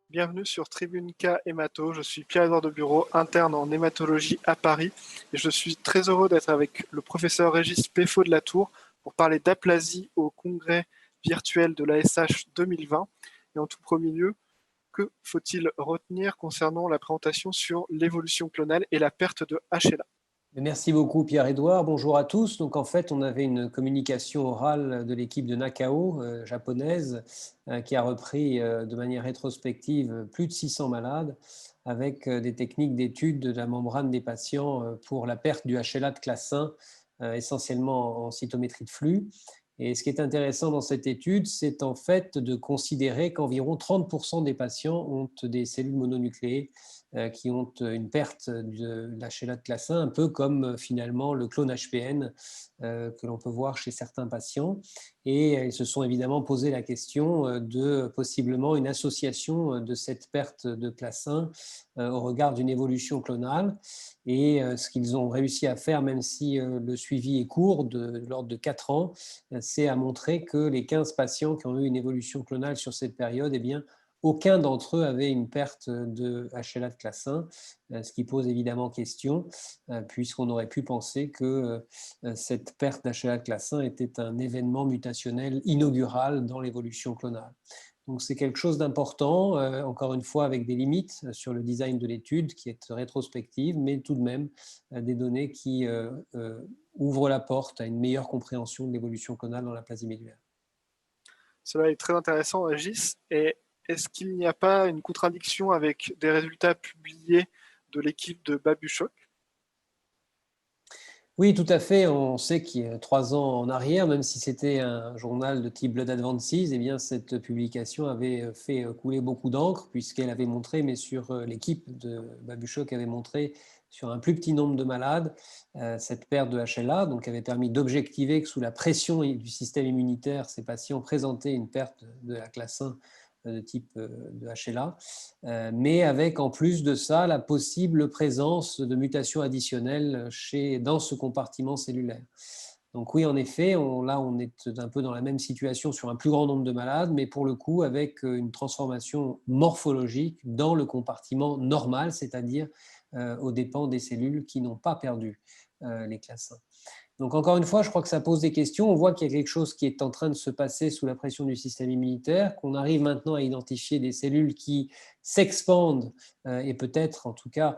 Bienvenue sur Tribune K Hémato, je suis Pierre-Edouard de Bureau, interne en hématologie à Paris et je suis très heureux d'être avec le professeur Régis Peffot de la Tour pour parler d'aplasie au congrès virtuel de l'ASH 2020. Et en tout premier lieu, que faut-il retenir concernant la présentation sur l'évolution clonale et la perte de HLA? Merci beaucoup Pierre-Edouard, bonjour à tous. Donc en fait, on avait une communication orale de l'équipe de Nakao japonaise qui a repris de manière rétrospective plus de 600 malades avec des techniques d'étude de la membrane des patients pour la perte du HLA de classe 1, essentiellement en cytométrie de flux. Et ce qui est intéressant dans cette étude, c'est en fait de considérer qu'environ 30% des patients ont des cellules mononucléées qui ont une perte de l'HLA de classe 1, un peu comme finalement le clone HPN que l'on peut voir chez certains patients. Et ils se sont évidemment posé la question de possiblement une association de cette perte de classe 1 au regard d'une évolution clonale. Et ce qu'ils ont réussi à faire, même si le suivi est court, de l'ordre de 4 ans, c'est à montrer que les 15 patients qui ont eu une évolution clonale sur cette période, eh bien, aucun d'entre eux avait une perte de HLA de classe 1, ce qui pose évidemment question, puisqu'on aurait pu penser que cette perte d'HLA de classe 1 était un événement mutationnel inaugural dans l'évolution clonale. Donc c'est quelque chose d'important, encore une fois avec des limites sur le design de l'étude qui est rétrospective, mais tout de même des données qui ouvrent la porte à une meilleure compréhension de l'évolution clonale dans l'aplasie médulaire. Cela est très intéressant, Régis. Et est-ce qu'il n'y a pas une contradiction avec des résultats publiés de l'équipe de Babušok? Oui, tout à fait. On sait qu'il y a 3 ans en arrière, même si c'était un journal de type Blood Advances, eh bien, cette publication avait fait couler beaucoup d'encre, puisqu'elle avait montré, mais sur l'équipe de Babušok avait montré sur un plus petit nombre de malades cette perte de HLA, donc avait permis d'objectiver que sous la pression du système immunitaire, ces patients présentaient une perte de la classe 1 de type de HLA, mais avec en plus de ça la possible présence de mutations additionnelles dans ce compartiment cellulaire. Donc oui, en effet, là on est un peu dans la même situation sur un plus grand nombre de malades, mais pour le coup avec une transformation morphologique dans le compartiment normal, c'est-à-dire aux dépens des cellules qui n'ont pas perdu les classes 1. Donc encore une fois, je crois que ça pose des questions. On voit qu'il y a quelque chose qui est en train de se passer sous la pression du système immunitaire, qu'on arrive maintenant à identifier des cellules qui s'expandent et peut-être, en tout cas,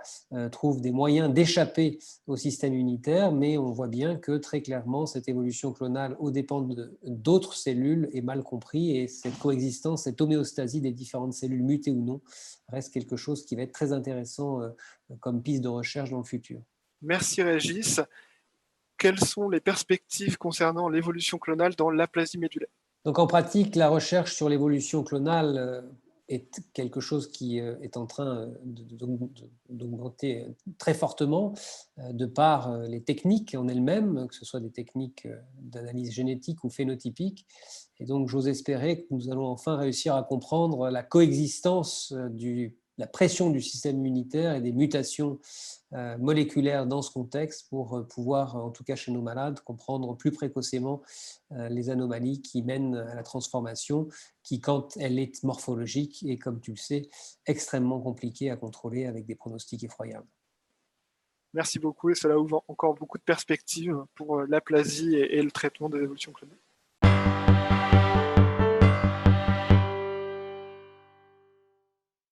trouvent des moyens d'échapper au système immunitaire, mais on voit bien que très clairement, cette évolution clonale aux dépens d'autres cellules est mal comprise et cette coexistence, cette homéostasie des différentes cellules mutées ou non, reste quelque chose qui va être très intéressant comme piste de recherche dans le futur. Merci Régis. Quelles sont les perspectives concernant l'évolution clonale dans l'aplasie médulaire? Donc en pratique, la recherche sur l'évolution clonale est quelque chose qui est en train d'augmenter très fortement de par les techniques en elles-mêmes, que ce soit des techniques d'analyse génétique ou phénotypique. Et donc j'ose espérer que nous allons enfin réussir à comprendre la coexistence la pression du système immunitaire et des mutations moléculaires dans ce contexte pour pouvoir, en tout cas chez nos malades, comprendre plus précocement les anomalies qui mènent à la transformation, qui, quand elle est morphologique, est, comme tu le sais, extrêmement compliquée à contrôler avec des pronostics effroyables. Merci beaucoup et cela ouvre encore beaucoup de perspectives pour l'aplasie et le traitement de l'évolution clonale.